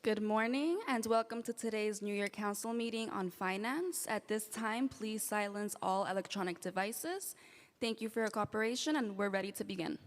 Good morning and welcome to today's New Year Council meeting on finance. At this time, please silence all electronic devices. Thank you for your cooperation and we're ready to begin.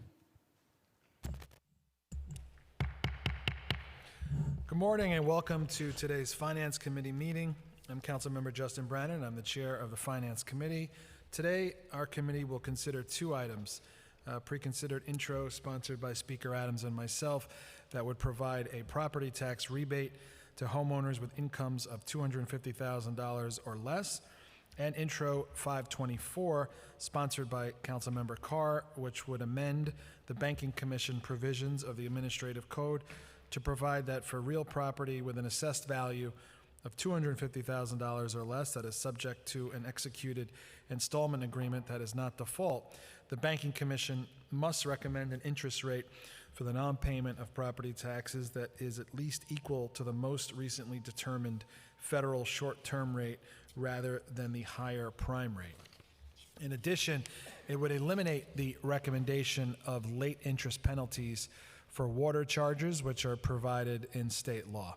Good morning and welcome to today's Finance Committee meeting. I'm Councilmember Justin Brannan. I'm the chair of the Finance Committee. Today, our committee will consider two items. A pre-considered intro sponsored by Speaker Adams and myself that would provide a property tax rebate to homeowners with incomes of $250,000 or less, and Intro 524 sponsored by Councilmember Carr, which would amend the Banking Commission provisions of the Administrative Code to provide that for real property with an assessed value of $250,000 or less that is subject to an executed installment agreement that is not default, the Banking Commission must recommend an interest rate for the non-payment of property taxes that is at least equal to the most recently determined federal short-term rate rather than the higher prime rate. In addition, it would eliminate the recommendation of late interest penalties for water charges, which are provided in state law.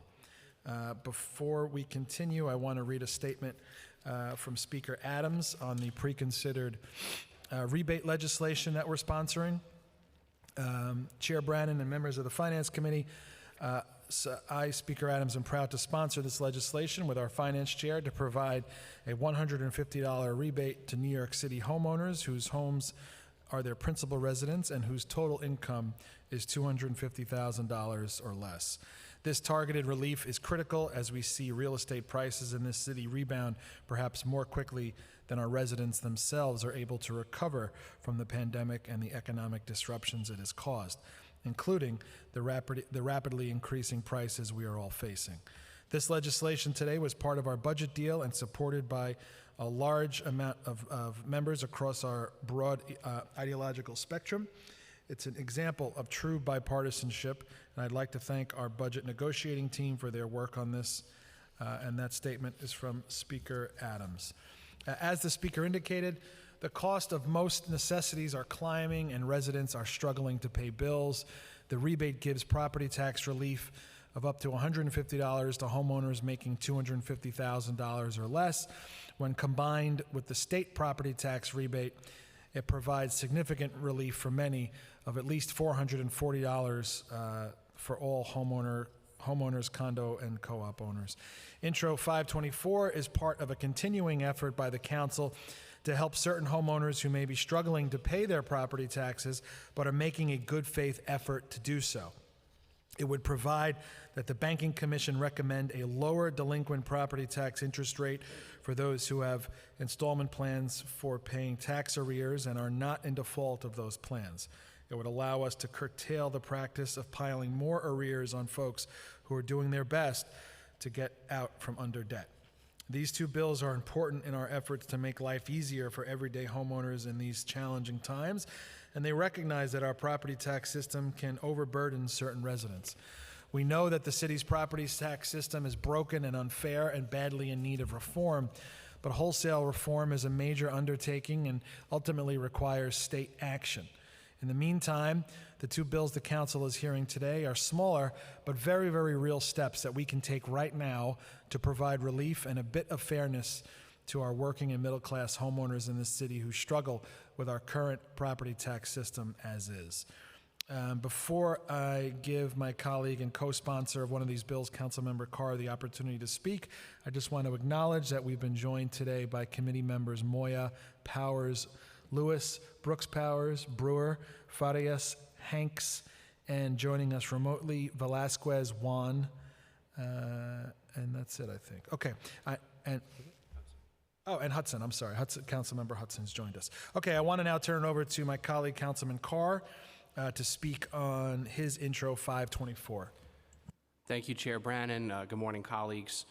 Before we continue, I want to read a statement from Speaker Adams on the pre-considered rebate legislation that we're sponsoring. Chair Brannan and members of the Finance Committee, I, Speaker Adams, am proud to sponsor this legislation with our Finance Chair to provide a $150 rebate to New York City homeowners whose homes are their principal residence and whose total income is $250,000 or less. This targeted relief is critical as we see real estate prices in this city rebound perhaps more quickly than our residents themselves are able to recover from the pandemic and the economic disruptions it has caused, including the rapidly increasing prices we are all facing. This legislation today was part of our budget deal and supported by a large amount of members across our broad ideological spectrum. It's an example of true bipartisanship, and I'd like to thank our budget negotiating team for their work on this, and that statement is from Speaker Adams. As the Speaker indicated, the cost of most necessities are climbing and residents are struggling to pay bills. The rebate gives property tax relief of up to $150 to homeowners making $250,000 or less. When combined with the state property tax rebate, it provides significant relief for many of at least $440 for all homeowners, condo, and co-op owners. Intro 524 is part of a continuing effort by the Council to help certain homeowners who may be struggling to pay their property taxes but are making a good faith effort to do so. It would provide that the Banking Commission recommend a lower delinquent property tax interest rate for those who have installment plans for paying tax arrears and are not in default of those plans. It would allow us to curtail the practice of piling more arrears on folks who are doing their best to get out from under debt. These two bills are important in our efforts to make life easier for everyday homeowners in these challenging times, and they recognize that our property tax system can overburden certain residents. We know that the city's property tax system is broken and unfair and badly in need of reform, but wholesale reform is a major undertaking and ultimately requires state action. In the meantime, the two bills the Council is hearing today are smaller but very, very real steps that we can take right now to provide relief and a bit of fairness to our working and middle-class homeowners in this city who struggle with our current property tax system as is. Before I give my colleague and co-sponsor of one of these bills, Councilmember Carr, the opportunity to speak, I just want to acknowledge that we've been joined today by committee members Moya, Powers, Lewis, Brooks Powers, Brewer, Farias, Hanks, and joining us remotely, Velasquez, Juan, and that's it, I think. Okay, and Hudson, I'm sorry. Councilmember Hudson's joined us. Okay, I want to now turn it over to my colleague, Councilman Carr, to speak on his Intro 524. Thank you, Chair Brannan. Good morning, colleagues.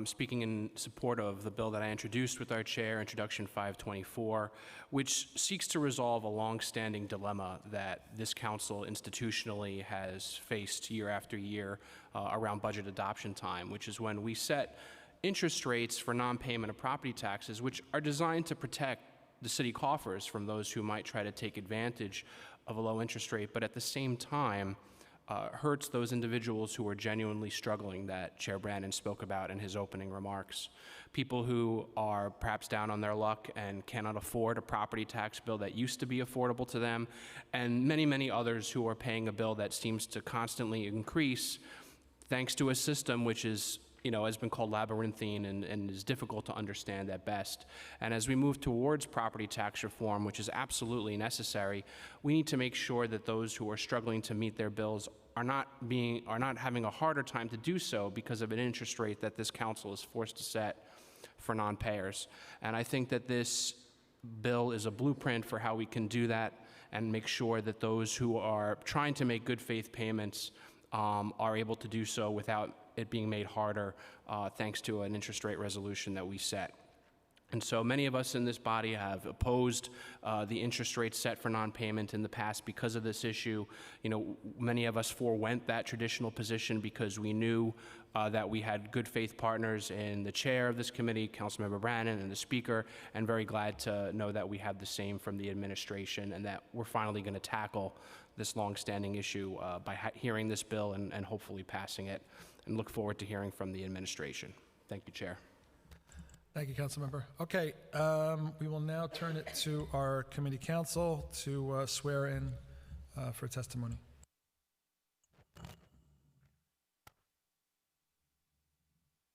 Speaking in support of the bill that I introduced with our chair, Introduction 524, which seeks to resolve a long-standing dilemma that this council institutionally has faced year after year around budget adoption time, which is when we set interest rates for non-payment of property taxes, which are designed to protect the city coffers from those who might try to take advantage of a low interest rate, but at the same time hurts those individuals who are genuinely struggling that Chair Brannon spoke about in his opening remarks. People who are perhaps down on their luck and cannot afford a property tax bill that used to be affordable to them, and many, many others who are paying a bill that seems to constantly increase thanks to a system which is, has been called labyrinthine and is difficult to understand at best. And as we move towards property tax reform, which is absolutely necessary, we need to make sure that those who are struggling to meet their bills are not having a harder time to do so because of an interest rate that this council is forced to set for non-payers. And I think that this bill is a blueprint for how we can do that and make sure that those who are trying to make good faith payments are able to do so without it being made harder thanks to an interest rate resolution that we set. And so many of us in this body have opposed the interest rate set for non-payment in the past because of this issue. Many of us forewent that traditional position because we knew that we had good faith partners in the chair of this committee, Councilmember Brannon, and the speaker, and very glad to know that we have the same from the administration and that we're finally going to tackle this longstanding issue by hearing this bill and hopefully passing it, and look forward to hearing from the administration. Thank you, Chair. Thank you, Councilmember. Okay, we will now turn it to our committee counsel to swear in for testimony.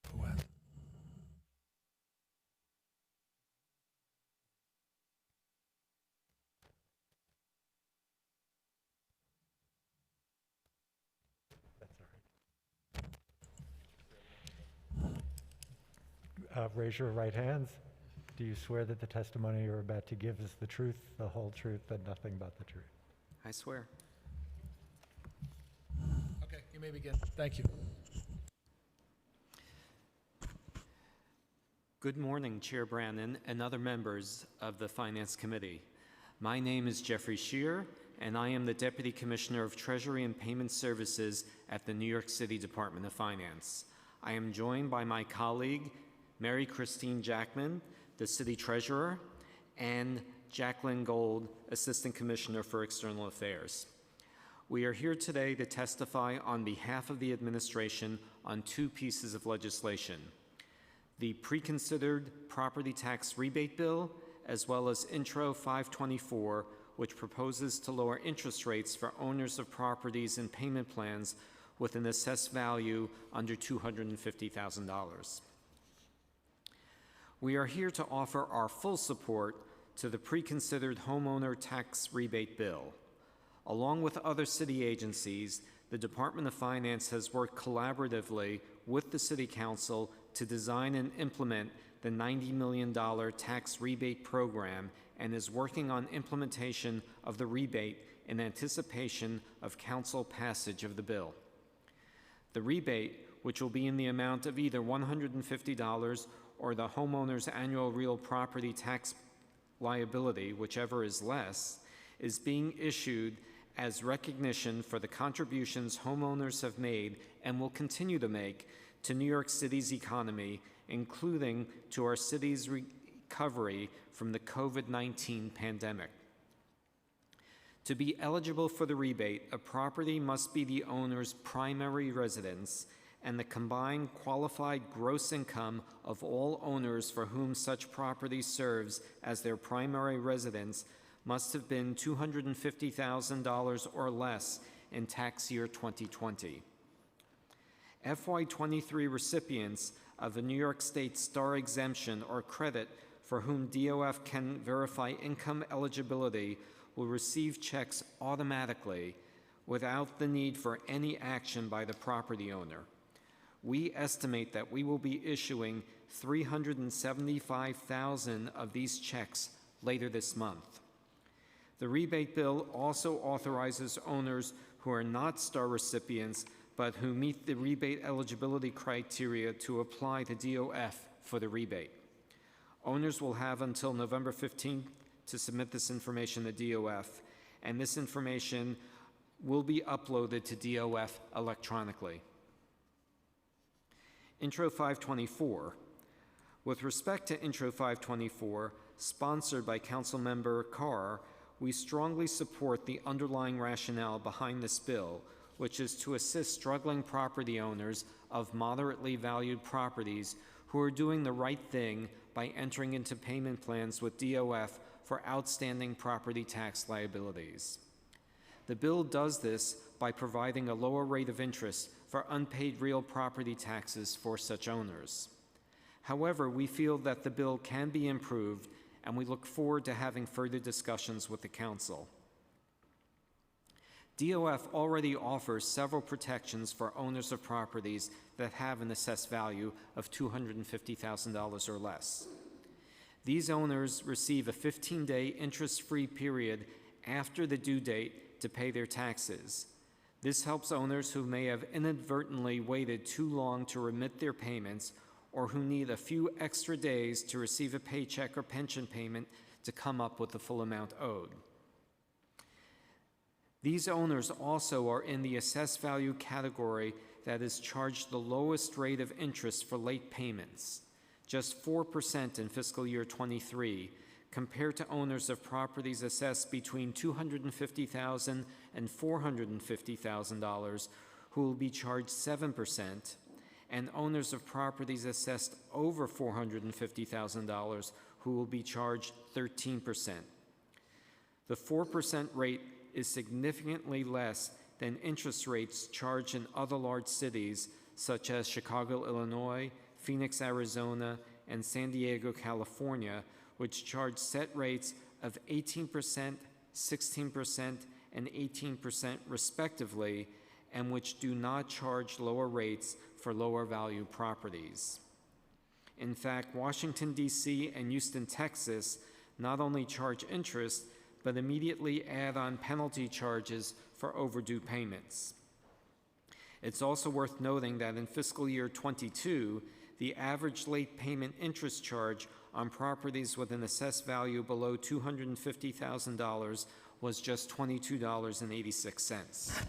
Fouad. Raise your right hands. Do you swear that the testimony you're about to give is the truth, the whole truth, and nothing but the truth? I swear. Okay, you may begin. Thank you. Good morning, Chair Brannon and other members of the Finance Committee. My name is Jeffrey Shear, and I am the Deputy Commissioner of Treasury and Payment Services at the New York City Department of Finance. I am joined by my colleague, Mary Christine Jackman, the City Treasurer, and Jacqueline Gold, Assistant Commissioner for External Affairs. We are here today to testify on behalf of the administration on two pieces of legislation: the pre-considered property tax rebate bill, as well as Intro 524, which proposes to lower interest rates for owners of properties and payment plans with an assessed value under $250,000. We are here to offer our full support to the pre-considered homeowner tax rebate bill. Along with other city agencies, the Department of Finance has worked collaboratively with the City Council to design and implement the $90 million tax rebate program and is working on implementation of the rebate in anticipation of Council passage of the bill. The rebate, which will be in the amount of either $150 or the homeowner's annual real property tax liability, whichever is less, is being issued as recognition for the contributions homeowners have made and will continue to make to New York City's economy, including to our city's recovery from the COVID-19 pandemic. To be eligible for the rebate, a property must be the owner's primary residence, and the combined qualified gross income of all owners for whom such property serves as their primary residence must have been $250,000 or less in tax year 2020. FY23 recipients of a New York State Star exemption or credit for whom DOF can verify income eligibility will receive checks automatically without the need for any action by the property owner. We estimate that we will be issuing 375,000 of these checks later this month. The rebate bill also authorizes owners who are not STAR recipients but who meet the rebate eligibility criteria to apply to DOF for the rebate. Owners will have until November 15th to submit this information to DOF, and this information will be uploaded to DOF electronically. Intro 524. With respect to Intro 524, sponsored by Councilmember Carr, we strongly support the underlying rationale behind this bill, which is to assist struggling property owners of moderately valued properties who are doing the right thing by entering into payment plans with DOF for outstanding property tax liabilities. The bill does this by providing a lower rate of interest for unpaid real property taxes for such owners. However, we feel that the bill can be improved, and we look forward to having further discussions with the Council. DOF already offers several protections for owners of properties that have an assessed value of $250,000 or less. These owners receive a 15-day interest-free period after the due date to pay their taxes. This helps owners who may have inadvertently waited too long to remit their payments or who need a few extra days to receive a paycheck or pension payment to come up with the full amount owed. These owners also are in the assessed value category that is charged the lowest rate of interest for late payments, just 4% in fiscal year 23, compared to owners of properties assessed between $250,000 and $450,000 who will be charged 7%, and owners of properties assessed over $450,000 who will be charged 13%. The 4% rate is significantly less than interest rates charged in other large cities such as Chicago, Illinois, Phoenix, Arizona, and San Diego, California, which charge set rates of 18%, 16%, and 18% respectively, and which do not charge lower rates for lower value properties. In fact, Washington, D.C. and Houston, Texas not only charge interest, but immediately add on penalty charges for overdue payments. It's also worth noting that in fiscal year 22, the average late payment interest charge on properties with an assessed value below $250,000 was just $22.86.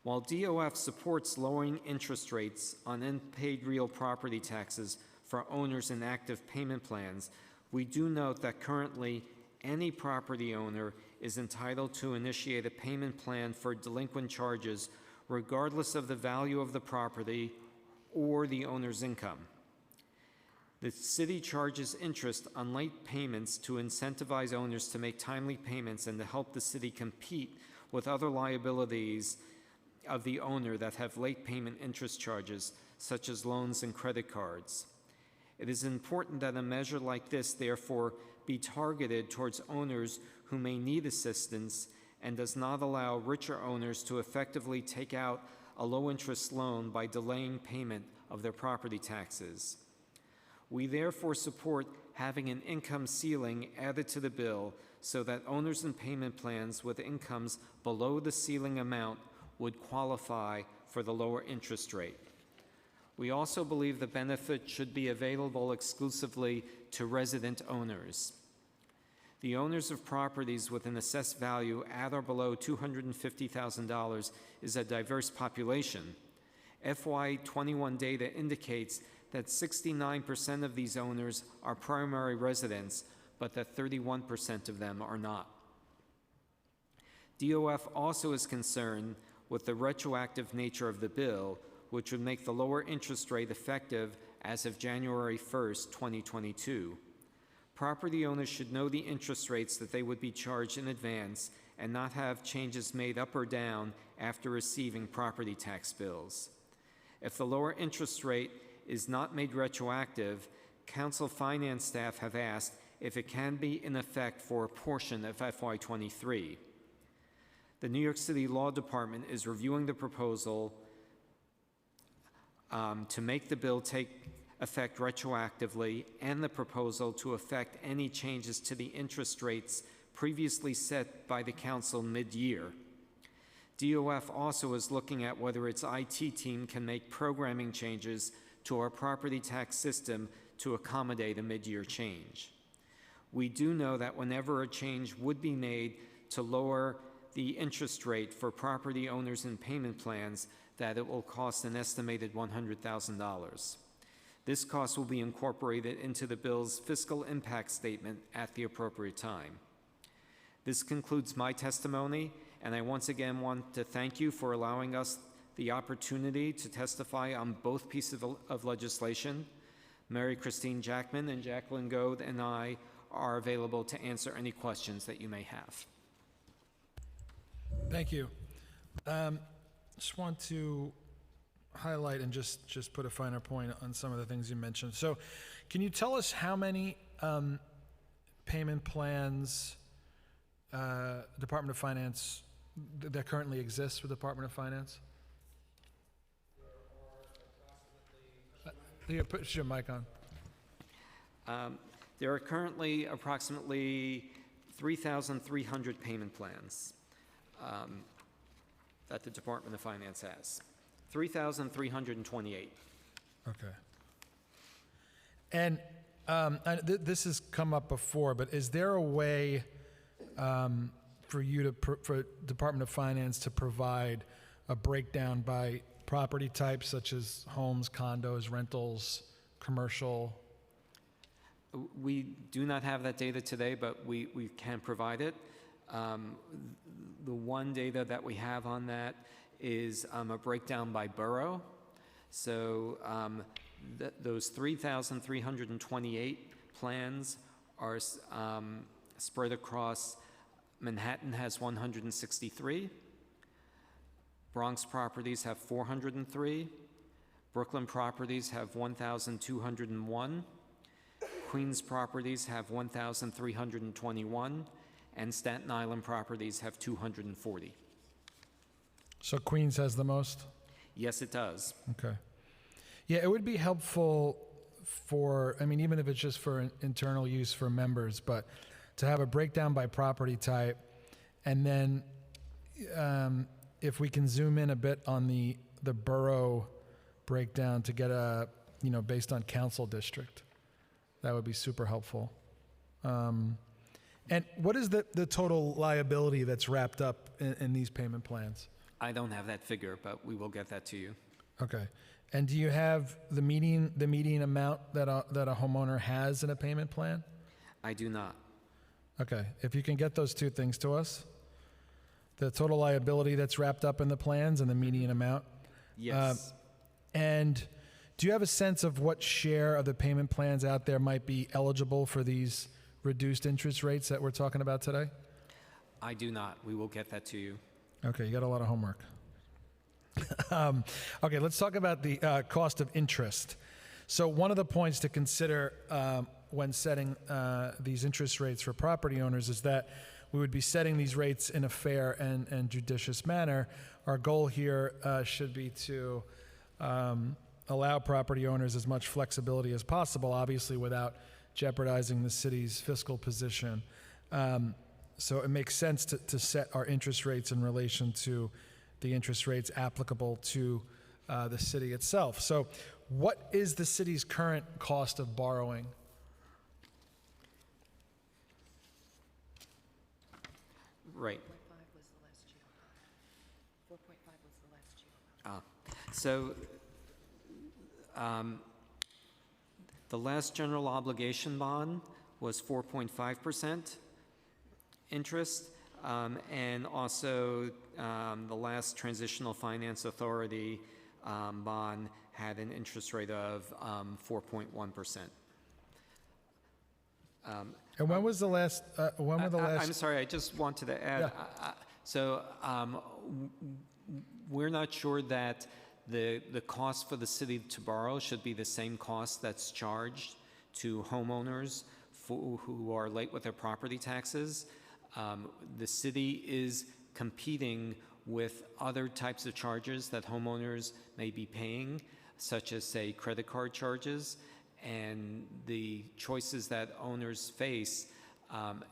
While DOF supports lowering interest rates on unpaid real property taxes for owners in active payment plans, we do note that currently any property owner is entitled to initiate a payment plan for delinquent charges regardless of the value of the property or the owner's income. The city charges interest on late payments to incentivize owners to make timely payments and to help the city compete with other liabilities of the owner that have late payment interest charges, such as loans and credit cards. It is important that a measure like this, therefore, be targeted towards owners who may need assistance and does not allow richer owners to effectively take out a low-interest loan by delaying payment of their property taxes. We therefore support having an income ceiling added to the bill so that owners in payment plans with incomes below the ceiling amount would qualify for the lower interest rate. We also believe the benefit should be available exclusively to resident owners. The owners of properties with an assessed value at or below $250,000 is a diverse population. FY21 data indicates that 69% of these owners are primary residents, but that 31% of them are not. DOF also is concerned with the retroactive nature of the bill, which would make the lower interest rate effective as of January 1st, 2022. Property owners should know the interest rates that they would be charged in advance and not have changes made up or down after receiving property tax bills. If the lower interest rate is not made retroactive, Council Finance staff have asked if it can be in effect for a portion of FY23. The New York City Law Department is reviewing the proposal to make the bill take effect retroactively and the proposal to effect any changes to the interest rates previously set by the Council mid-year. DOF also is looking at whether its IT team can make programming changes to our property tax system to accommodate a mid-year change. We do know that whenever a change would be made to lower the interest rate for property owners in payment plans, that it will cost an estimated $100,000. This cost will be incorporated into the bill's fiscal impact statement at the appropriate time. This concludes my testimony, and I once again want to thank you for allowing us the opportunity to testify on both pieces of legislation. Mary Christine Jackman and Jacqueline Goad and I are available to answer any questions that you may have. Thank you. Just want to highlight and just put a finer point on some of the things you mentioned. So can you tell us how many payment plans Department of Finance that currently exists with Department of Finance? Yeah, put your mic on. There are currently approximately 3,300 payment plans that the Department of Finance has. 3,328. Okay. And this has come up before, but is there a way for you to, for Department of Finance to provide a breakdown by property types such as homes, condos, rentals, commercial? We do not have that data today, but we can provide it. The one data that we have on that is a breakdown by borough. So those 3,328 plans are spread across. Manhattan has 163. Bronx properties have 403. Brooklyn properties have 1,201. Queens properties have 1,321. And Staten Island properties have 240. So Queens has the most? Yes, it does. Okay. Yeah, it would be helpful for, I mean, even if it's just for internal use for members, but to have a breakdown by property type, and then if we can zoom in a bit on the borough breakdown to get a, you know, based on council district, that would be super helpful. And what is the total liability that's wrapped up in these payment plans? I don't have that figure, but we will get that to you. Okay. And do you have the median amount that a homeowner has in a payment plan? I do not. Okay. If you can get those two things to us, the total liability that's wrapped up in the plans and the median amount. Yes. And do you have a sense of what share of the payment plans out there might be eligible for these reduced interest rates that we're talking about today? I do not. We will get that to you. Okay, you got a lot of homework. Okay, let's talk about the cost of interest. So one of the points to consider when setting these interest rates for property owners is that we would be setting these rates in a fair and judicious manner. Our goal here should be to allow property owners as much flexibility as possible, obviously without jeopardizing the city's fiscal position. So it makes sense to set our interest rates in relation to the interest rates applicable to the city itself. So what is the city's current cost of borrowing? Right. 4.5 was the last GO. 4.5 was the last GO. So the last general obligation bond was 4.5% interest, and also the last transitional finance authority bond had an interest rate of 4.1%. And when was the last, when were the last? I'm sorry, I just wanted to add, so we're not sure that the cost for the city to borrow should be the same cost that's charged to homeowners who are late with their property taxes. The city is competing with other types of charges that homeowners may be paying, such as, say, credit card charges, and the choices that owners face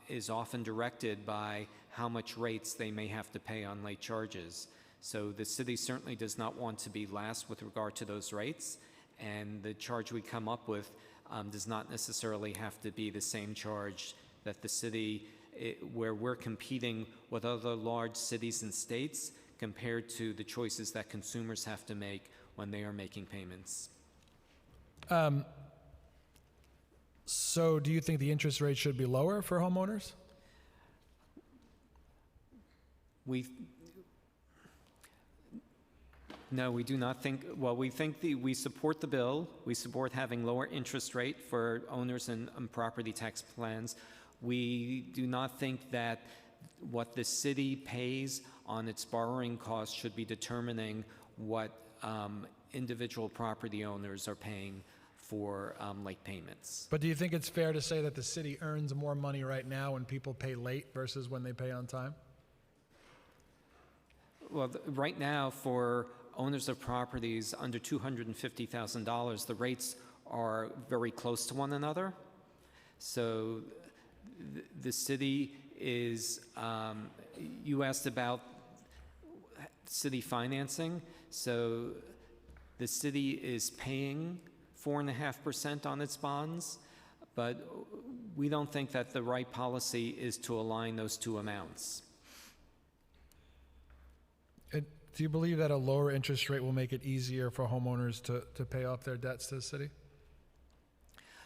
is often directed by how much rates they may have to pay on late charges. So the city certainly does not want to be last with regard to those rates, and the charge we come up with does not necessarily have to be the same charge that the city, where we're competing with other large cities and states compared to the choices that consumers have to make when they are making payments. So do you think the interest rate should be lower for homeowners? We, no, we do not think, well, we think we support the bill. We support having lower interest rate for owners and property tax plans. We do not think that what the city pays on its borrowing costs should be determining what individual property owners are paying for late payments. But do you think it's fair to say that the city earns more money right now when people pay late versus when they pay on time? Well, right now, for owners of properties under $250,000, the rates are very close to one another. So the city is, you asked about city financing. So the city is paying 4.5% on its bonds, but we don't think that the right policy is to align those two amounts. Do you believe that a lower interest rate will make it easier for homeowners to pay off their debts to the city?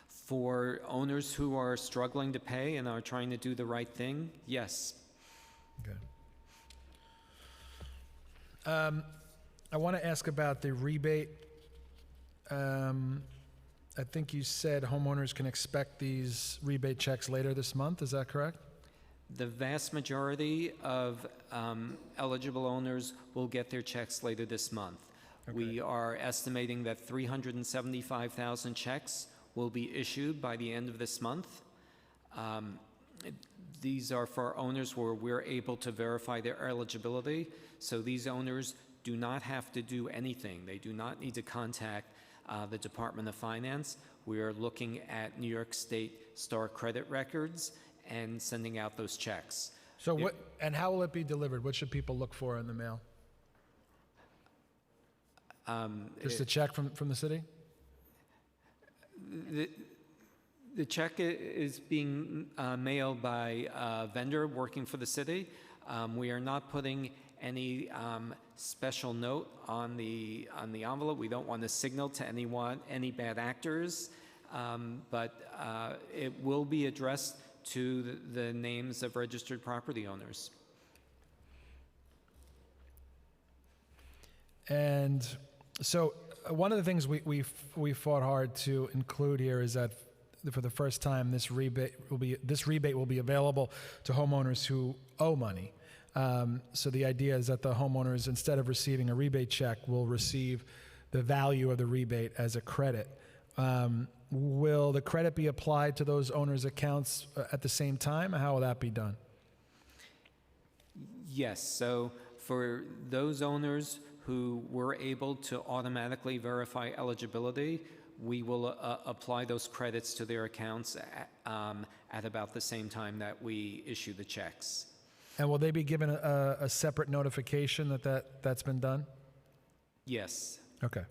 For owners who are struggling to pay and are trying to do the right thing, yes. Okay. I want to ask about the rebate. I think you said homeowners can expect these rebate checks later this month. Is that correct? The vast majority of eligible owners will get their checks later this month. Okay. We are estimating that 375,000 checks will be issued by the end of this month. These are for owners where we're able to verify their eligibility. So these owners do not have to do anything. They do not need to contact the Department of Finance. We are looking at New York State Star credit records and sending out those checks. So what, and how will it be delivered? What should people look for in the mail? Just a check from the city? The check is being mailed by a vendor working for the city. We are not putting any special note on the envelope. We don't want to signal to anyone, any bad actors, but it will be addressed to the names of registered property owners. And so one of the things we fought hard to include here is that for the first time, this rebate will be available to homeowners who owe money. So the idea is that the homeowners, instead of receiving a rebate check, will receive the value of the rebate as a credit. Will the credit be applied to those owners' accounts at the same time? How will that be done? Yes, so for those owners who were able to automatically verify eligibility, we will apply those credits to their accounts at about the same time that we issue the checks. And will they be given a separate notification that's been done? Yes. Okay.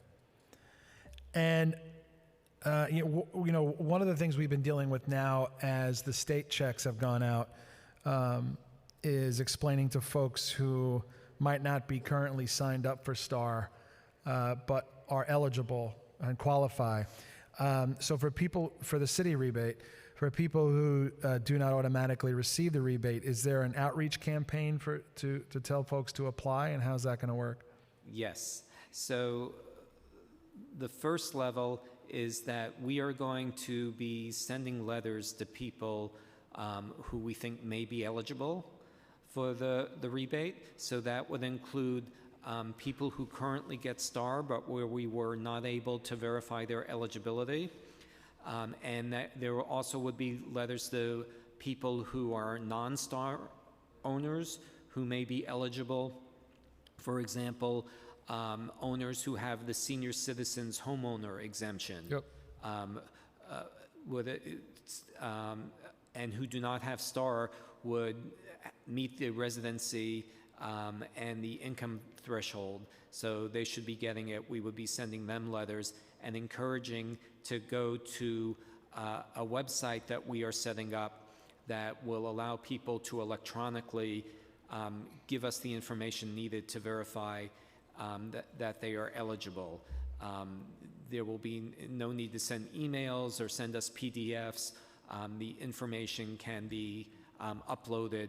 And one of the things we've been dealing with now as the state checks have gone out is explaining to folks who might not be currently signed up for STAR but are eligible and qualify. So for the city rebate, for people who do not automatically receive the rebate, is there an outreach campaign to tell folks to apply, and how's that going to work? Yes. So the first level is that we are going to be sending letters to people who we think may be eligible for the rebate. So that would include people who currently get STAR, but where we were not able to verify their eligibility. And that there also would be letters to people who are non-STAR owners who may be eligible. For example, owners who have the senior citizens homeowner exemption. Yep. And who do not have STAR would meet the residency and the income threshold, so they should be getting it. We would be sending them letters and encouraging to go to a website that we are setting up that will allow people to electronically give us the information needed to verify that they are eligible. There will be no need to send emails or send us PDFs. The information can be uploaded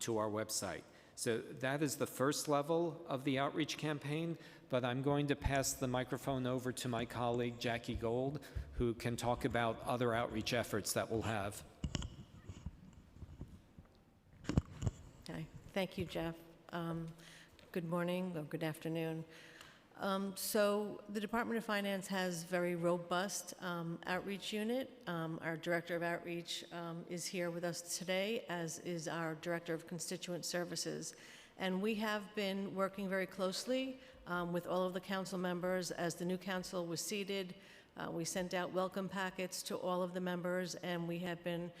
to our website. So that is the first level of the outreach campaign, but I'm going to pass the microphone over to my colleague Jackie Gold, who can talk about other outreach efforts that we'll have. Okay, thank you, Jeff. Good morning or good afternoon. So the Department of Finance has very robust outreach unit. Our Director of Outreach is here with us today, as is our Director of Constituent Services. And we have been working very closely with all of the council members. As the new council was seated, we sent out welcome packets to all of the members, and we have been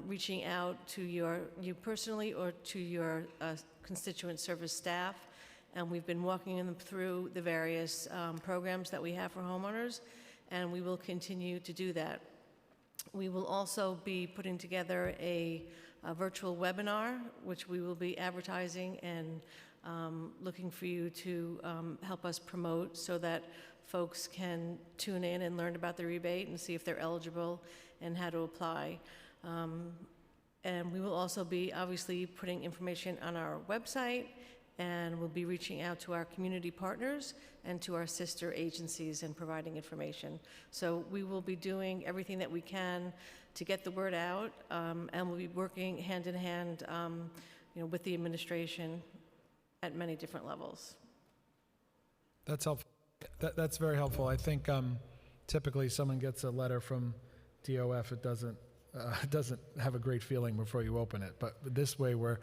reaching out to you personally or to your constituent service staff. And we've been walking them through the various programs that we have for homeowners, and we will continue to do that. We will also be putting together a virtual webinar, which we will be advertising and looking for you to help us promote so that folks can tune in and learn about the rebate and see if they're eligible and how to apply. And we will also be obviously putting information on our website, and we'll be reaching out to our community partners and to our sister agencies and providing information. So we will be doing everything that we can to get the word out, and we'll be working hand in hand with the administration at many different levels. That's helpful. That's very helpful. I think typically someone gets a letter from DOF, it doesn't have a great feeling before you open it. But this way we're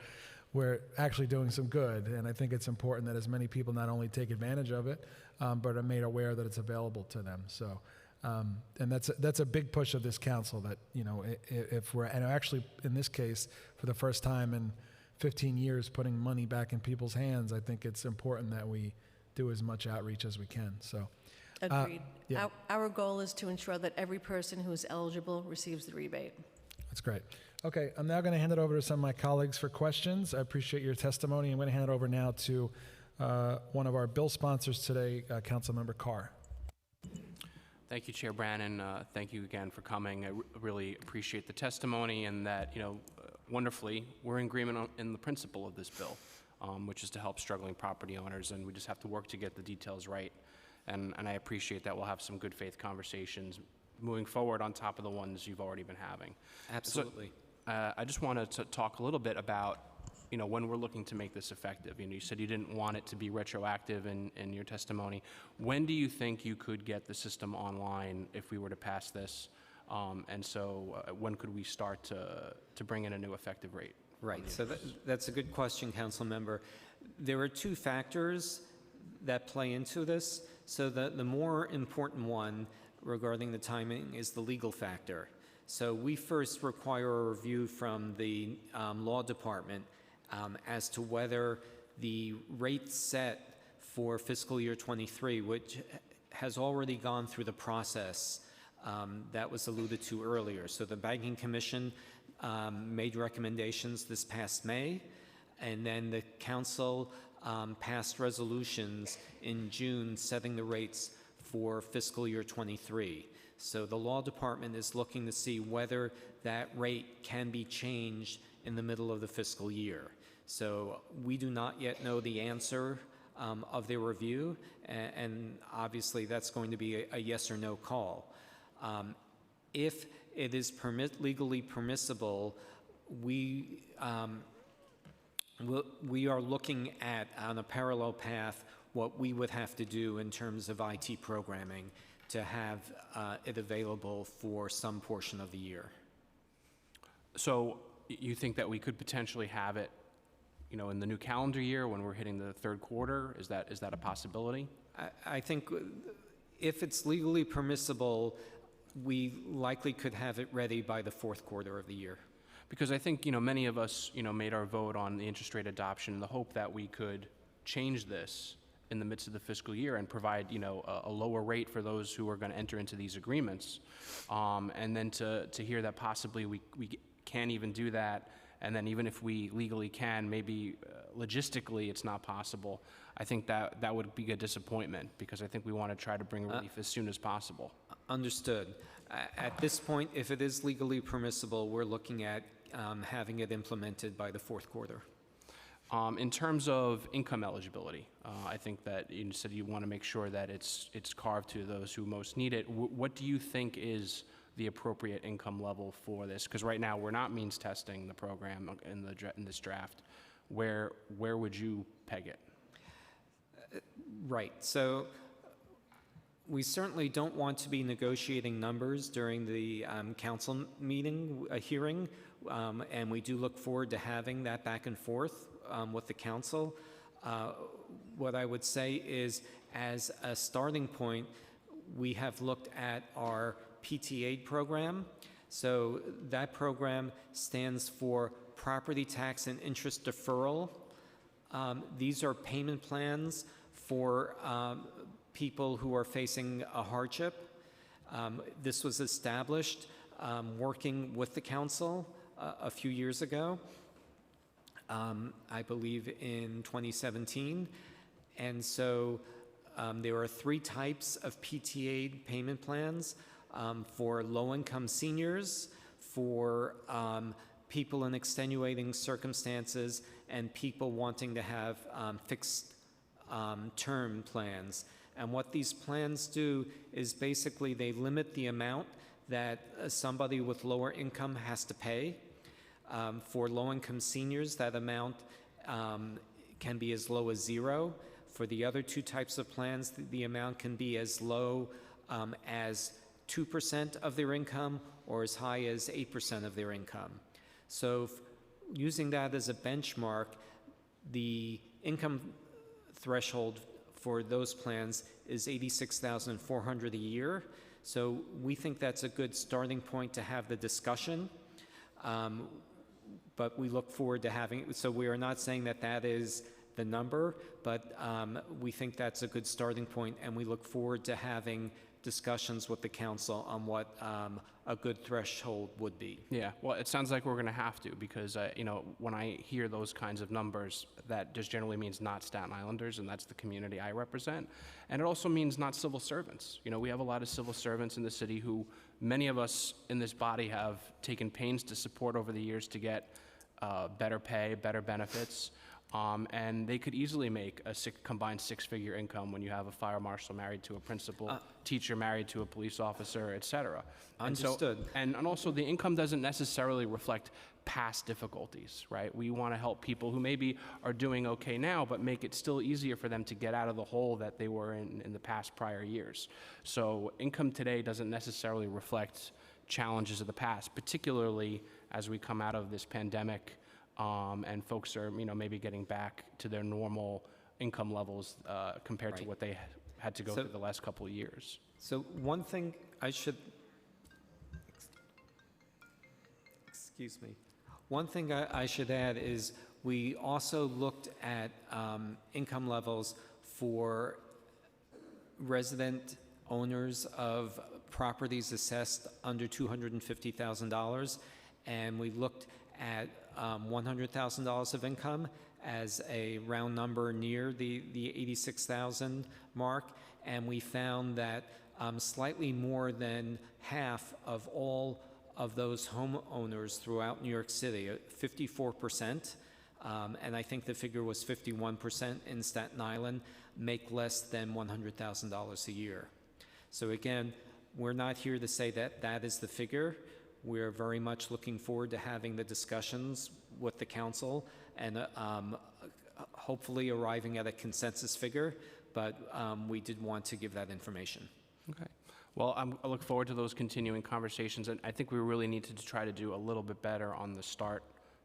actually doing some good, and I think it's important that as many people not only take advantage of it, but are made aware that it's available to them. So, and that's a big push of this council. That if we're, and actually in this case, for the first time in 15 years, putting money back in people's hands, I think it's important that we do as much outreach as we can. So, Agreed. Yeah. Our goal is to ensure that every person who is eligible receives the rebate. That's great. Okay, I'm now going to hand it over to some of my colleagues for questions. I appreciate your testimony. I'm going to hand it over now to one of our bill sponsors today, Councilmember Carr. Thank you, Chair Brannon. Thank you again for coming. I really appreciate the testimony, and that, wonderfully, we're in agreement in the principle of this bill, which is to help struggling property owners, and we just have to work to get the details right. And I appreciate that we'll have some good faith conversations moving forward on top of the ones you've already been having. Absolutely. So, I just wanted to talk a little bit about, when we're looking to make this effective. You said you didn't want it to be retroactive in your testimony. When do you think you could get the system online if we were to pass this? And so when could we start to bring in a new effective rate? Right. So that's a good question, Council Member. There are two factors that play into this. So the more important one regarding the timing is the legal factor. So we first require a review from the law department as to whether the rate set for fiscal year 23, which has already gone through the process that was alluded to earlier. So the Banking Commission made recommendations this past May, and then the council passed resolutions in June setting the rates for fiscal year 23. So the law department is looking to see whether that rate can be changed in the middle of the fiscal year. So we do not yet know the answer of their review, and obviously that's going to be a yes or no call. If it is legally permissible, we are looking at, on a parallel path, what we would have to do in terms of IT programming to have it available for some portion of the year. So you think that we could potentially have it, in the new calendar year when we're hitting the third quarter? Is that a possibility? I think if it's legally permissible, we likely could have it ready by the fourth quarter of the year. Because I think, many of us, made our vote on the interest rate adoption in the hope that we could change this in the midst of the fiscal year and provide, a lower rate for those who are going to enter into these agreements. And then to hear that possibly we can't even do that, and then even if we legally can, maybe logistically it's not possible. I think that would be a disappointment, because I think we want to try to bring relief as soon as possible. Understood. At this point, if it is legally permissible, we're looking at having it implemented by the fourth quarter. In terms of income eligibility, I think that you said you want to make sure that it's carved to those who most need it. What do you think is the appropriate income level for this? Because right now, we're not means testing the program in this draft. Where would you peg it? Right. So we certainly don't want to be negotiating numbers during the council meeting, hearing, and we do look forward to having that back and forth with the council. What I would say is, as a starting point, we have looked at our PTA program. So that program stands for Property Tax and Interest Deferral. These are payment plans for people who are facing a hardship. This was established working with the council a few years ago, I believe in 2017. And so there are 3 types of PTA payment plans for low-income seniors, for people in extenuating circumstances, and people wanting to have fixed term plans. And what these plans do is basically they limit the amount that somebody with lower income has to pay. For low-income seniors, that amount can be as low as 0. For the other 2 types of plans, the amount can be as low as 2% of their income or as high as 8% of their income. So using that as a benchmark, the income threshold for those plans is $86,400 a year. So we think that's a good starting point to have the discussion. But we look forward to having, so we are not saying that that is the number, but we think that's a good starting point, and we look forward to having discussions with the council on what a good threshold would be. Yeah, well, it sounds like we're going to have to, because when I hear those kinds of numbers, that just generally means not Staten Islanders, and that's the community I represent. And it also means not civil servants. We have a lot of civil servants in the city who many of us in this body have taken pains to support over the years to get better pay, better benefits. And they could easily make a combined 6-figure income when you have a fire marshal married to a principal, teacher married to a police officer, et cetera. Understood. And also, the income doesn't necessarily reflect past difficulties, right? We want to help people who maybe are doing okay now, but make it still easier for them to get out of the hole that they were in the past prior years. So income today doesn't necessarily reflect challenges of the past, particularly as we come out of this pandemic. And folks are, maybe getting back to their normal income levels compared to what they had to go through the last couple of years. So one thing I should, excuse me, one thing I should add is we also looked at income levels for resident owners of properties assessed under $250,000, and we looked at $100,000 of income as a round number near the 86,000 mark, and we found that slightly more than half of all of those homeowners throughout New York City, 54%, and I think the figure was 51% in Staten Island, make less than $100,000 a year. So again, we're not here to say that that is the figure. We're very much looking forward to having the discussions with the council and hopefully arriving at a consensus figure, but we did want to give that information. Okay. Well, I look forward to those continuing conversations, and I think we really need to try to do a little bit better on the start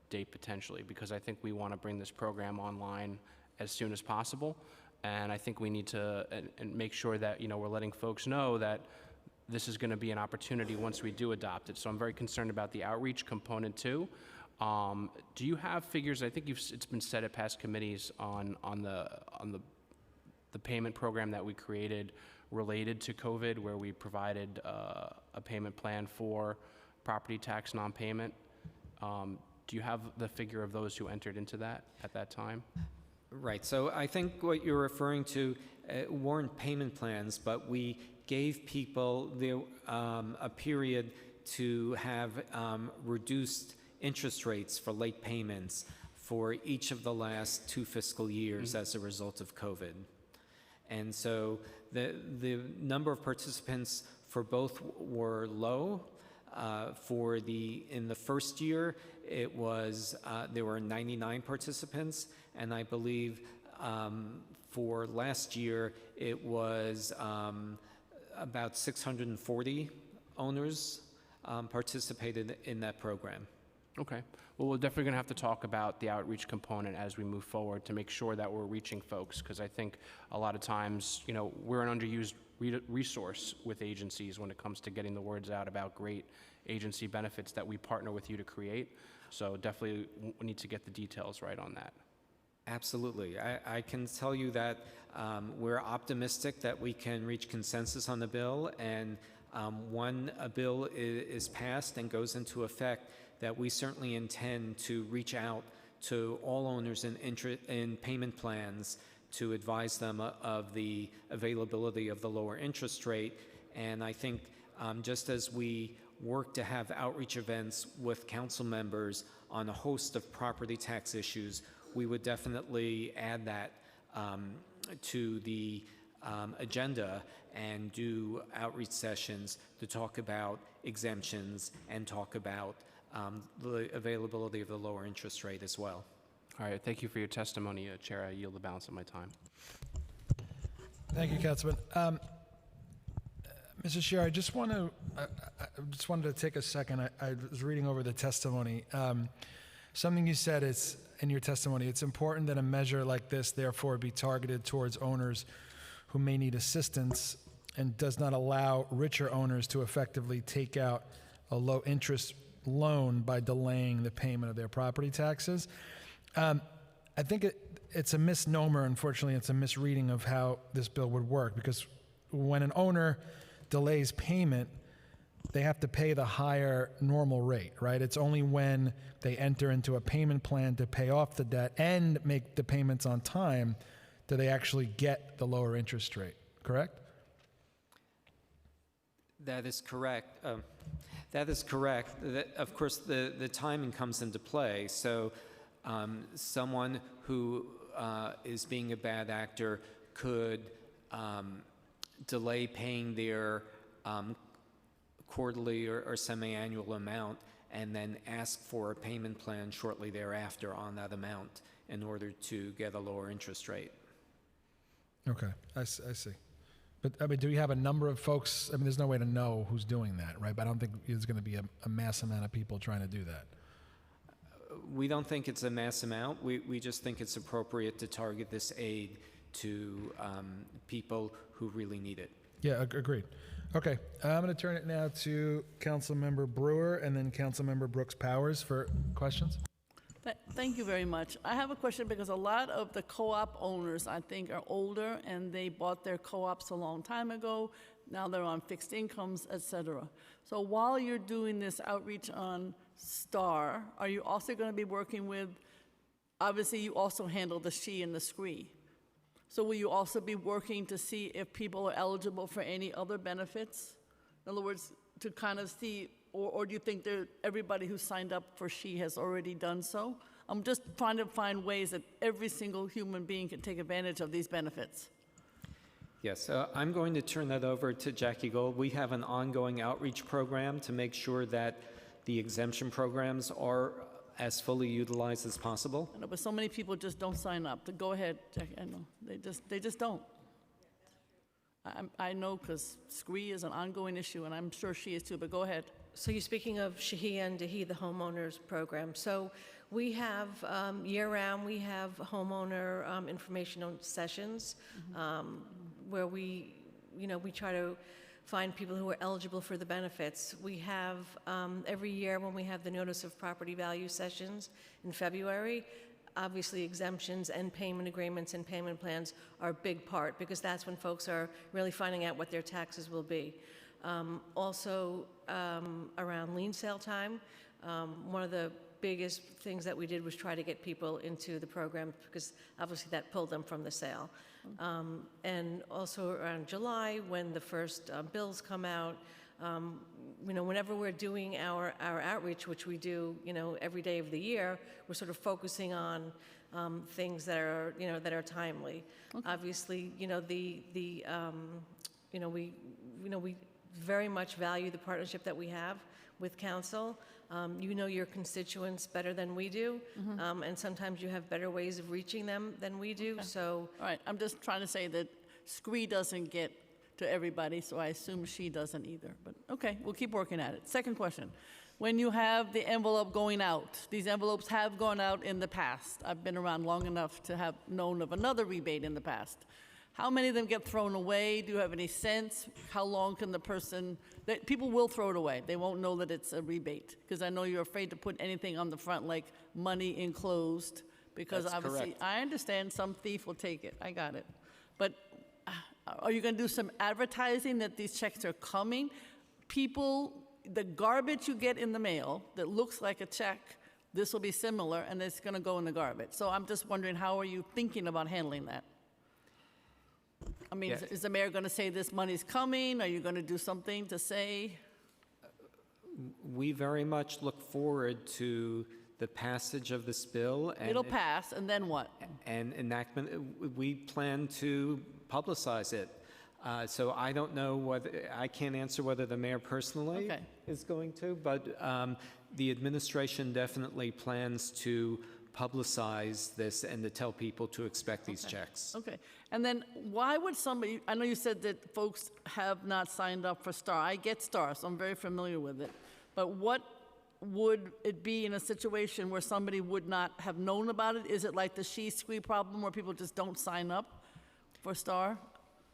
date potentially, because I think we want to bring this program online as soon as possible, and I think we need to and make sure that we're letting folks know that this is going to be an opportunity once we do adopt it. So I'm very concerned about the outreach component too. Do you have figures? I think it's been said at past committees on the payment program that we created related to COVID, where we provided a payment plan for property tax non-payment. Do you have the figure of those who entered into that at that time? Right. So I think what you're referring to weren't payment plans, but we gave people a period to have reduced interest rates for late payments for each of the last 2 fiscal years as a result of COVID. And so the number of participants for both were low. In the first year, it was there were 99 participants, and I believe for last year it was about 640 owners participated in that program. Okay. Well, we're definitely going to have to talk about the outreach component as we move forward to make sure that we're reaching folks, because I think a lot of times, we're an underused resource with agencies when it comes to getting the words out about great agency benefits that we partner with you to create. So definitely we need to get the details right on that. Absolutely. I can tell you that we're optimistic that we can reach consensus on the bill, and when a bill is passed and goes into effect, that we certainly intend to reach out to all owners in payment plans to advise them of the availability of the lower interest rate. And I think just as we work to have outreach events with council members on a host of property tax issues, we would definitely add that to the agenda and do outreach sessions to talk about exemptions and talk about the availability of the lower interest rate as well. All right. Thank you for your testimony, Chair. I yield the balance of my time. Thank you, Councilman. Mr. Chair, I just wanted to take a second. I was reading over the testimony. Something you said is in your testimony, it's important that a measure like this, therefore, be targeted towards owners who may need assistance and does not allow richer owners to effectively take out a low-interest loan by delaying the payment of their property taxes. I think it's a misnomer. Unfortunately, it's a misreading of how this bill would work, because when an owner delays payment, they have to pay the higher normal rate, right? It's only when they enter into a payment plan to pay off the debt and make the payments on time do they actually get the lower interest rate, correct? That is correct. That is correct. Of course, the timing comes into play. So someone who is being a bad actor could delay paying their quarterly or semi-annual amount and then ask for a payment plan shortly thereafter on that amount in order to get a lower interest rate. Okay, I see. But, I mean, do we have a number of folks? I mean, there's no way to know who's doing that, right? But I don't think there's going to be a mass amount of people trying to do that. We don't think it's a mass amount. We just think it's appropriate to target this aid to people who really need it. Yeah, agreed. Okay, I'm going to turn it now to Councilmember Brewer and then Councilmember Brooks Powers for questions. Thank you very much. I have a question because a lot of the co-op owners, I think, are older and they bought their co-ops a long time ago. Now they're on fixed incomes, et cetera. So while you're doing this outreach on STAR, are you also going to be working with, obviously you also handle the SHE and the SCREE. So will you also be working to see if people are eligible for any other benefits? In other words, to kind of see, or do you think that everybody who signed up for SHE has already done so? I'm just trying to find ways that every single human being can take advantage of these benefits. Yes, I'm going to turn that over to Jackie Gold. We have an ongoing outreach program to make sure that the exemption programs are as fully utilized as possible. I know, but so many people just don't sign up. Go ahead, Jackie. I know they just don't. I know because SCREE is an ongoing issue, and I'm sure SHE is too. But go ahead. So you're speaking of SHE and DHE, the homeowners program. So we have, year-round, we have homeowner informational sessions where we try to find people who are eligible for the benefits. We have, every year when we have the Notice of Property Value sessions in February, obviously exemptions and payment agreements and payment plans are a big part because that's when folks are really finding out what their taxes will be. Also, around lien sale time, one of the biggest things that we did was try to get people into the program because obviously that pulled them from the sale. And also around July, when the first bills come out, whenever we're doing our outreach, which we do, every day of the year, we're sort of focusing on things that are, that are timely. Obviously, we very much value the partnership that we have with council. You know your constituents better than we do, and sometimes you have better ways of reaching them than we do. So, All right, I'm just trying to say that SCREE doesn't get to everybody, so I assume she doesn't either. But okay, we'll keep working at it. Second question. When you have the envelope going out, these envelopes have gone out in the past. I've been around long enough to have known of another rebate in the past. How many of them get thrown away? Do you have any sense? How long can the person, people will throw it away. They won't know that it's a rebate. Because I know you're afraid to put anything on the front like money enclosed. Because That's obviously, correct. I understand some thief will take it. I got it. But are you going to do some advertising that these checks are coming? People, the garbage you get in the mail that looks like a check, this will be similar, and it's going to go in the garbage. So I'm just wondering, how are you thinking about handling that? I mean, Yeah. is the mayor going to say this money's coming? Are you going to do something to say? We very much look forward to the passage of this bill and It'll pass, and then what? and enactment. We plan to publicize it. So I don't know whether, I can't answer whether the mayor personally Okay. is going to, but the administration definitely plans to publicize this and to tell people to expect these checks. Okay. And then why would somebody, I know you said that folks have not signed up for STAR. I get STAR, so I'm very familiar with it. But what would it be in a situation where somebody would not have known about it? Is it like the SheScree problem where people just don't sign up for STAR?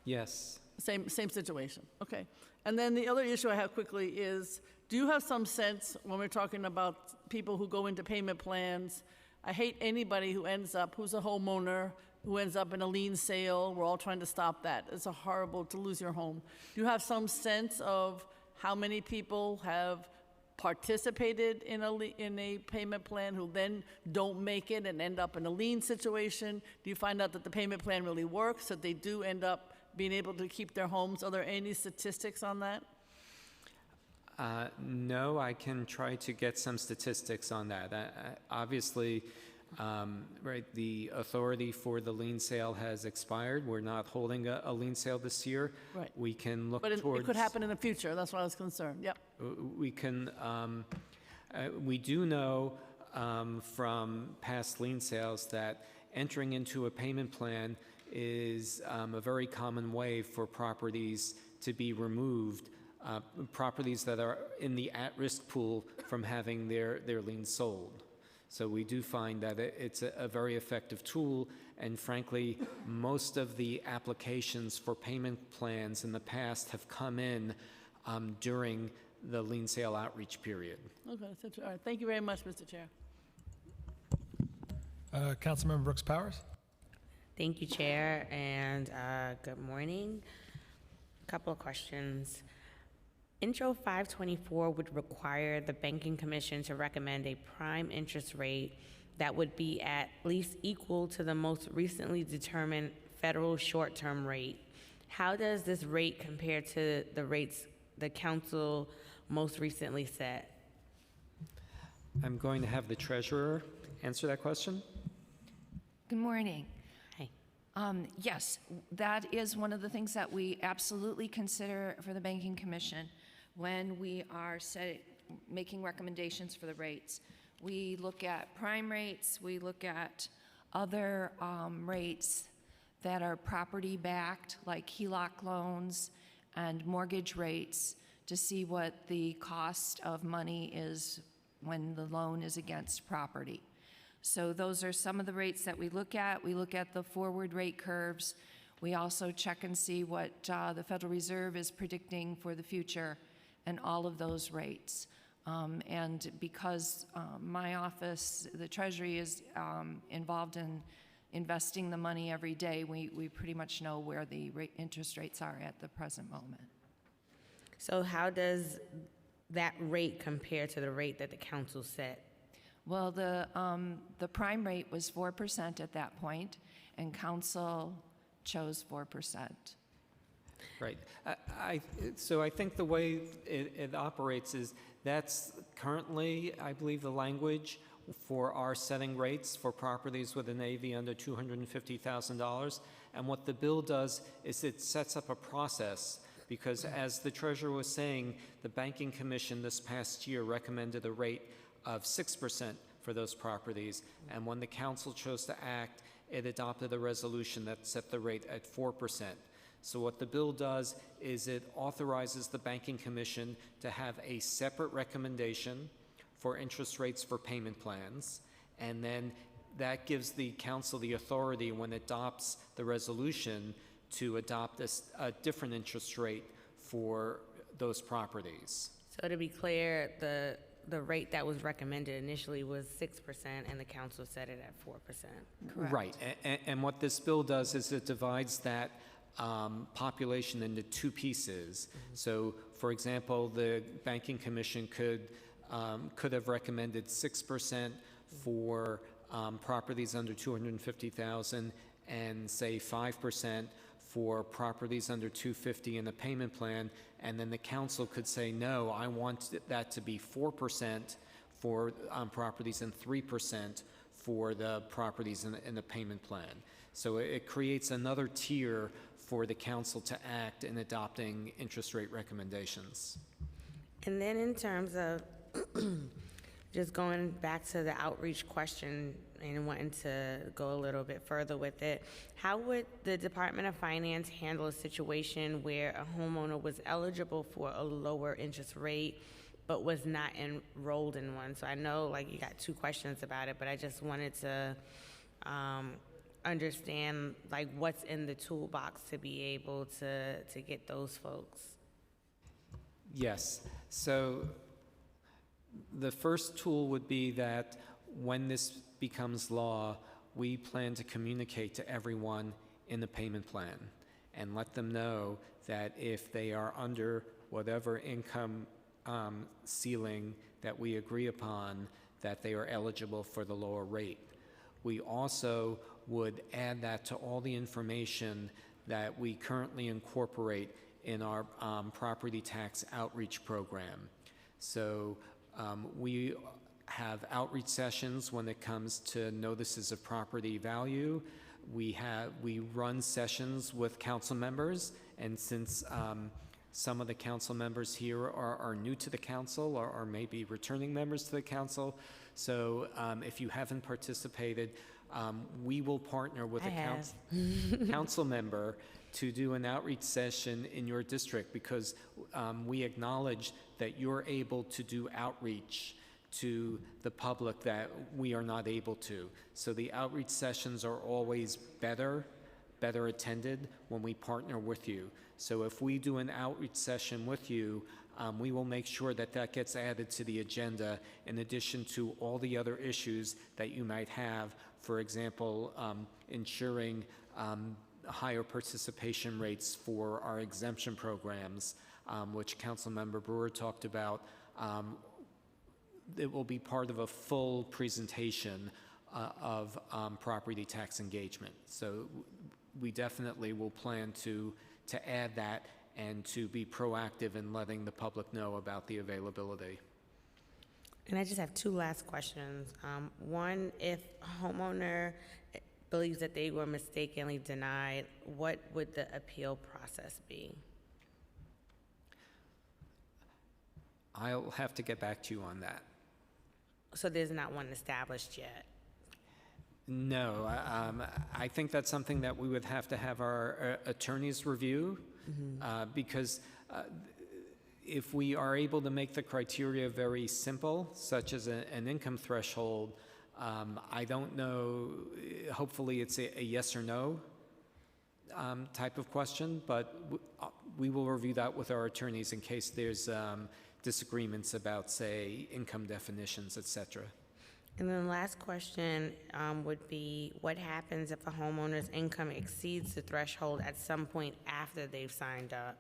Yes. Same situation. Okay. And then the other issue I have quickly is, do you have some sense when we're talking about people who go into payment plans? I hate anybody who ends up, who's a homeowner, who ends up in a lien sale. We're all trying to stop that. It's a horrible to lose your home. Do you have some sense of how many people have participated in a payment plan who then don't make it and end up in a lien situation? Do you find out that the payment plan really works, that they do end up being able to keep their homes? Are there any statistics on that? No, I can try to get some statistics on that. Obviously, right, the authority for the lien sale has expired. We're not holding a lien sale this year. Right. We can look But it towards. could happen in the future. That's why I was concerned. Yep. We can, we do know from past lien sales that entering into a payment plan is a very common way for properties to be removed, properties that are in the at-risk pool from having their liens sold. So we do find that it's a very effective tool, and frankly, most of the applications for payment plans in the past have come in during the lien sale outreach period. Okay, that's it. All right. Thank you very much, Mr. Chair. Councilmember Brooks Powers? Thank you, Chair, and good morning. A couple of questions. Intro 524 would require the Banking Commission to recommend a prime interest rate that would be at least equal to the most recently determined federal short-term rate. How does this rate compare to the rates the council most recently set? I'm going to have the treasurer answer that question. Good morning. Hi. Yes, that is one of the things that we absolutely consider for the Banking Commission when we are making recommendations for the rates. We look at prime rates, we look at other rates that are property-backed, like HELOC loans and mortgage rates, to see what the cost of money is when the loan is against property. So those are some of the rates that we look at. We look at the forward rate curves. We also check and see what the Federal Reserve is predicting for the future and all of those rates. And because my office, the Treasury, is involved in investing the money every day, we pretty much know where the interest rates are at the present moment. So how does that rate compare to the rate that the council set? Well, the prime rate was 4% at that point, and council chose 4%. Right. So I think the way it operates is that's currently, I believe, the language for our setting rates for properties with an AV under $250,000. And what the bill does is it sets up a process because, as the treasurer was saying, the Banking Commission this past year recommended a rate of 6% for those properties. And when the council chose to act, it adopted a resolution that set the rate at 4%. So what the bill does is it authorizes the Banking Commission to have a separate recommendation for interest rates for payment plans, and then that gives the council the authority, when it adopts the resolution, to adopt a different interest rate for those properties. So to be clear, the rate that was recommended initially was 6%, and the council set it at 4%. Correct. Right, and what this bill does is it divides that population into two pieces. So, for example, the Banking Commission could have recommended 6% for properties under 250,000, and say 5% for properties under 250 in the payment plan, and then the council could say, no, I want that to be 4% for properties and 3% for the properties in the payment plan. So it creates another tier for the council to act in adopting interest rate recommendations. And then in terms of just going back to the outreach question and wanting to go a little bit further with it, how would the Department of Finance handle a situation where a homeowner was eligible for a lower interest rate but was not enrolled in one? So I know, like, you got two questions about it, but I just wanted to understand, like, what's in the toolbox to be able to get those folks. Yes. So the first tool would be that when this becomes law, we plan to communicate to everyone in the payment plan and let them know that if they are under whatever income ceiling that we agree upon, that they are eligible for the lower rate. We also would add that to all the information that we currently incorporate in our property tax outreach program. So we have outreach sessions when it comes to notices of property value. We run sessions with council members, and since some of the council members here are new to the council or maybe returning members to the council, so if you haven't participated, we will partner with a council member to do an outreach session in your district, because we acknowledge that you're able to do outreach to the public that we are not able to. So the outreach sessions are always better attended when we partner with you. So if we do an outreach session with you, we will make sure that that gets added to the agenda in addition to all the other issues that you might have. For example, ensuring higher participation rates for our exemption programs, which Councilmember Brewer talked about. It will be part of a full presentation of property tax engagement. So we definitely will plan to add that and to be proactive in letting the public know about the availability. And I just have two last questions. One, if a homeowner believes that they were mistakenly denied, what would the appeal process be? I'll have to get back to you on that. So there's not one established yet? No, I think that's something that we would have to have our attorneys review, because if we are able to make the criteria very simple, such as an income threshold, I don't know, hopefully it's a yes or no type of question, but we will review that with our attorneys in case there's disagreements about, say, income definitions, et cetera. And then the last question would be, what happens if a homeowner's income exceeds the threshold at some point after they've signed up?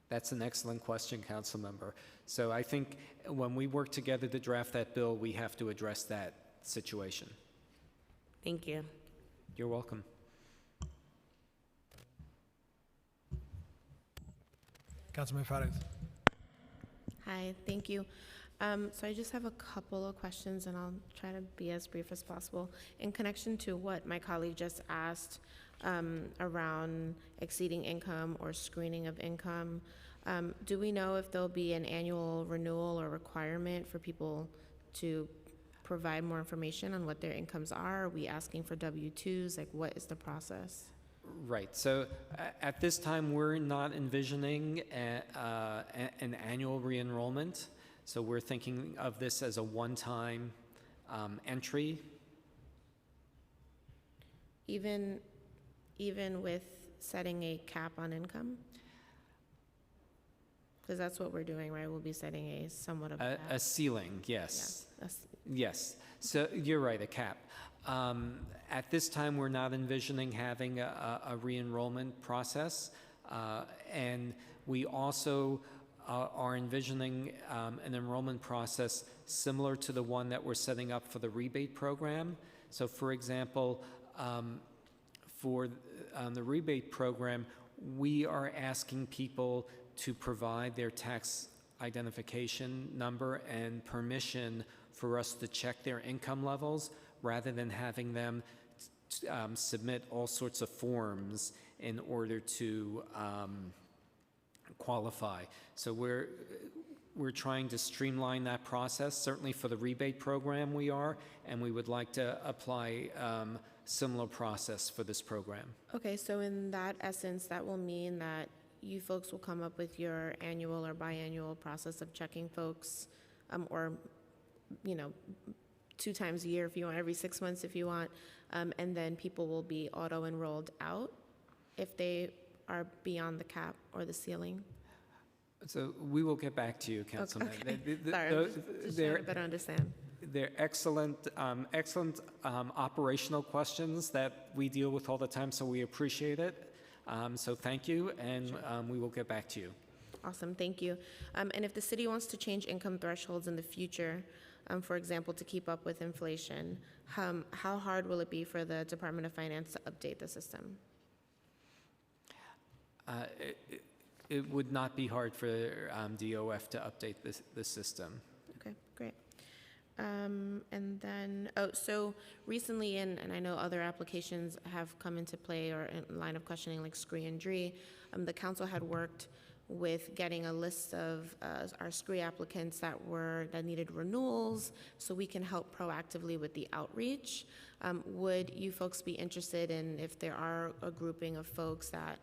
That's an excellent question, Councilmember. So I think when we work together to draft that bill, we have to address that situation. Thank you. You're welcome. Councilman Fares. Hi, thank you. So I just have a couple of questions, and I'll try to be as brief as possible. In connection to what my colleague just asked around exceeding income or screening of income, do we know if there'll be an annual renewal or requirement for people to provide more information on what their incomes are? Are we asking for W-2s? Like, what is the process? Right. So at this time, we're not envisioning an annual re-enrollment. So we're thinking of this as a one-time entry. Even with setting a cap on income? Because that's what we're doing, right? We'll be setting a somewhat of a cap. A ceiling, yes. Yes. Yes. So you're right, a cap. At this time, we're not envisioning having a re-enrollment process. And we also are envisioning an enrollment process similar to the one that we're setting up for the rebate program. So for example, for the rebate program, we are asking people to provide their tax identification number and permission for us to check their income levels rather than having them submit all sorts of forms in order to qualify. So we're trying to streamline that process. Certainly for the rebate program we are, and we would like to apply similar process for this program. Okay, so in that essence, that will mean that you folks will come up with your annual or biannual process of checking folks, or, 2 times a year if you want, every 6 months if you want, and then people will be auto-enrolled out if they are beyond the cap or the ceiling? So we will get back to you, Councilman. Okay. Sorry, I'm just trying to better understand. They're excellent operational questions that we deal with all the time, so we appreciate it. So thank you, and we will get back to you. Awesome, thank you. And if the city wants to change income thresholds in the future, for example, to keep up with inflation, how hard will it be for the Department of Finance to update the system? It would not be hard for DOF to update the system. Okay, great. And then, so recently, and I know other applications have come into play or in line of questioning like SCREE and DREE, the council had worked with getting a list of our SCREE applicants that needed renewals, so we can help proactively with the outreach. Would you folks be interested in, if there are a grouping of folks that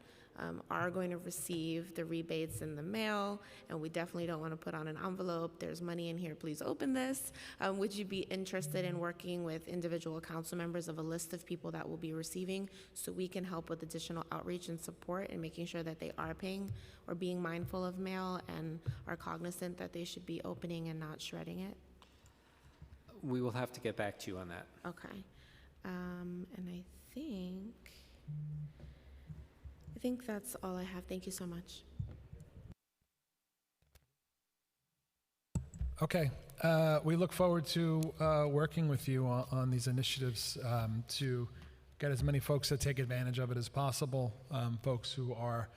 are going to receive the rebates in the mail, and we definitely don't want to put on an envelope, there's money in here, please open this. Would you be interested in working with individual council members of a list of people that will be receiving, so we can help with additional outreach and support and making sure that they are paying or being mindful of mail and are cognizant that they should be opening and not shredding it? We will have to get back to you on that. Okay. And I think that's all I have. Thank you so much. Okay. We look forward to working with you on these initiatives to get as many folks to take advantage of it as possible, folks who are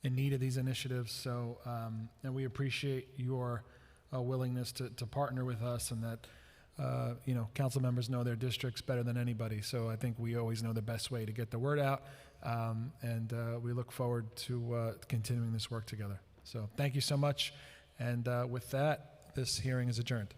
in need of these initiatives. So, and we appreciate your willingness to partner with us, and that, council members know their districts better than anybody. So I think we always know the best way to get the word out. And we look forward to continuing this work together. So thank you so much. And with that, this hearing is adjourned.